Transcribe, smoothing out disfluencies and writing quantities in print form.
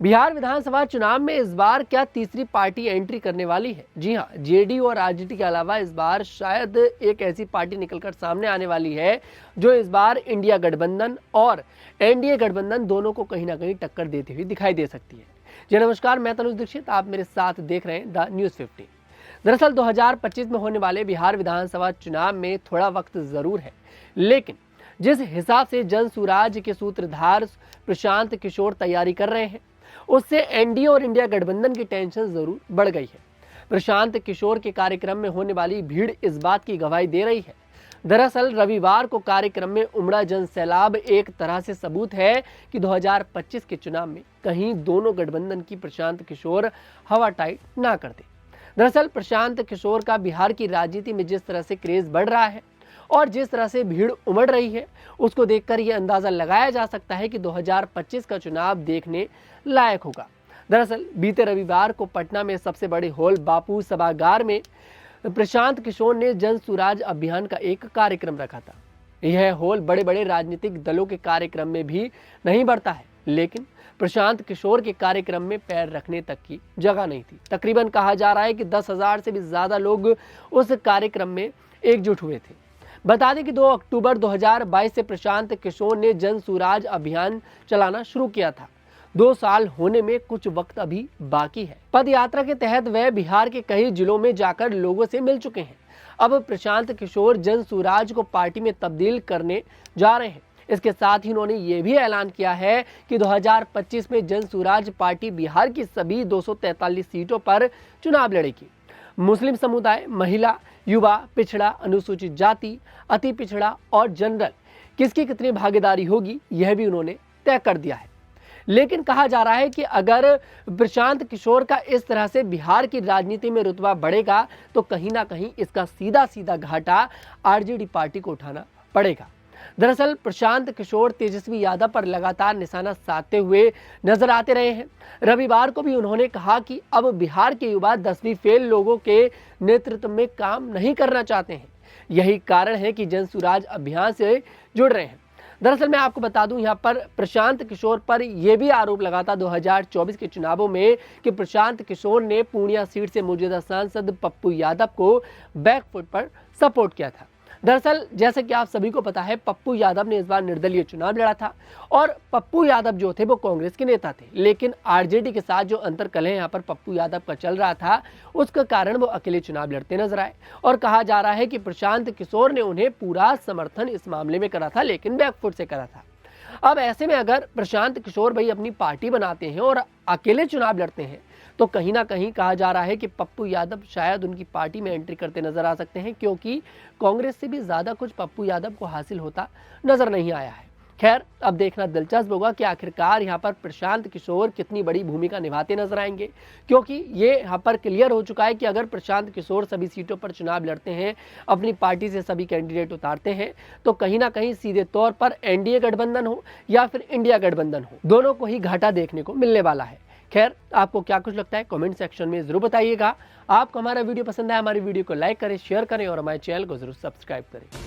बिहार विधानसभा चुनाव में इस बार क्या तीसरी पार्टी एंट्री करने वाली है? जी हां, जेडीयू और आरजेडी के अलावा इस बार शायद एक ऐसी पार्टी निकलकर सामने आने वाली है जो इस बार इंडिया गठबंधन और एनडीए गठबंधन दोनों को कहीं ना कहीं टक्कर देती हुई दिखाई दे सकती है। जी नमस्कार, मैं तनुज दीक्षित, आप मेरे साथ देख रहे हैं द न्यूज़ 50। दरअसल 2025 में होने वाले बिहार विधानसभा चुनाव में थोड़ा वक्त जरूर है, लेकिन जिस हिसाब से जन सुराज के सूत्रधार प्रशांत किशोर तैयारी कर रहे हैं, उससे एनडीए और इंडिया गठबंधन की टेंशन जरूर बढ़ गई है। प्रशांत किशोर के कार्यक्रम में होने वाली भीड़ इस बात की गवाही दे रही है। दरअसल रविवार को कार्यक्रम में उमड़ा जन सैलाब एक तरह से सबूत है कि 2025 के चुनाव में कहीं दोनों गठबंधन की प्रशांत किशोर हवा टाइट ना कर दे। दरअसल प्रशांत किशोर का बिहार की राजनीति में जिस तरह से क्रेज बढ़ रहा है और जिस तरह से भीड़ उमड़ रही है, उसको देखकर यह अंदाजा लगाया जा सकता है कि 2025 का चुनाव देखने लायक होगा। दरअसल बीते रविवार को पटना में सबसे बड़े हॉल बापू सभागार में प्रशांत किशोर ने जन सुराज अभियान का एक कार्यक्रम रखा था। यह हॉल बड़े बड़े राजनीतिक दलों के कार्यक्रम में भी नहीं बढ़ता है, लेकिन प्रशांत किशोर के कार्यक्रम में पैर रखने तक की जगह नहीं थी। तकरीबन कहा जा रहा है कि 10,000 से भी ज्यादा लोग उस कार्यक्रम में एकजुट हुए थे। बता दें कि 2 अक्टूबर 2022 से प्रशांत किशोर ने जन सुराज अभियान चलाना शुरू किया था। 2 साल होने में कुछ वक्त अभी बाकी है। पद यात्रा के तहत वह बिहार के कई जिलों में जाकर लोगों से मिल चुके हैं। अब प्रशांत किशोर जन सुराज को पार्टी में तब्दील करने जा रहे हैं। इसके साथ ही उन्होंने ये भी ऐलान किया है कि 2025 में जन सुराज पार्टी बिहार की सभी 243 सीटों पर चुनाव लड़ेगी। मुस्लिम समुदाय, महिला, युवा, पिछड़ा, अनुसूचित जाति, अति पिछड़ा और जनरल किसकी कितनी भागीदारी होगी, यह भी उन्होंने तय कर दिया है। लेकिन कहा जा रहा है कि अगर प्रशांत किशोर का इस तरह से बिहार की राजनीति में रुतबा बढ़ेगा तो कहीं ना कहीं इसका सीधा सीधा घाटा आरजेडी पार्टी को उठाना पड़ेगा। दरअसल प्रशांत किशोर तेजस्वी यादव पर लगातार निशाना साधते हुए नजर आते रहे हैं। रविवार को भी उन्होंने कहा कि अब बिहार के युवा 10वीं फेल लोगों के नेतृत्व में काम नहीं करना चाहते हैं। यही कारण है कि जन सुराज अभियान से जुड़ रहे हैं। दरअसल मैं आपको बता दूं, यहाँ पर प्रशांत किशोर पर यह भी आरोप लगा था 2024 के चुनावों में कि प्रशांत किशोर ने पूर्णिया सीट से मौजूदा सांसद पप्पू यादव को बैकफुट पर सपोर्ट किया था। दरअसल जैसे कि आप सभी को पता है, पप्पू यादव ने इस बार निर्दलीय चुनाव लड़ा था और पप्पू यादव जो थे वो कांग्रेस के नेता थे, लेकिन आरजेडी के साथ जो अंतरकलह यहाँ पर पप्पू यादव का चल रहा था, उसके कारण वो अकेले चुनाव लड़ते नजर आए। और कहा जा रहा है कि प्रशांत किशोर ने उन्हें पूरा समर्थन इस मामले में करा था, लेकिन बैकफुट से करा था। अब ऐसे में अगर प्रशांत किशोर भाई अपनी पार्टी बनाते हैं और अकेले चुनाव लड़ते हैं तो कहीं ना कहीं कहा जा रहा है कि पप्पू यादव शायद उनकी पार्टी में एंट्री करते नजर आ सकते हैं, क्योंकि कांग्रेस से भी ज्यादा कुछ पप्पू यादव को हासिल होता नजर नहीं आया है। खैर, अब देखना दिलचस्प होगा कि आखिरकार यहाँ पर प्रशांत किशोर कितनी बड़ी भूमिका निभाते नजर आएंगे, क्योंकि ये यहाँ पर क्लियर हो चुका है कि अगर प्रशांत किशोर सभी सीटों पर चुनाव लड़ते हैं, अपनी पार्टी से सभी कैंडिडेट उतारते हैं, तो कहीं ना कहीं सीधे तौर पर एनडीए गठबंधन हो या फिर इंडिया गठबंधन हो, दोनों को ही घाटा देखने को मिलने वाला है। खैर, आपको क्या कुछ लगता है कमेंट सेक्शन में जरूर बताइएगा। आपको हमारा वीडियो पसंद आया, हमारी वीडियो को लाइक करें, शेयर करें और हमारे चैनल को जरूर सब्सक्राइब करें।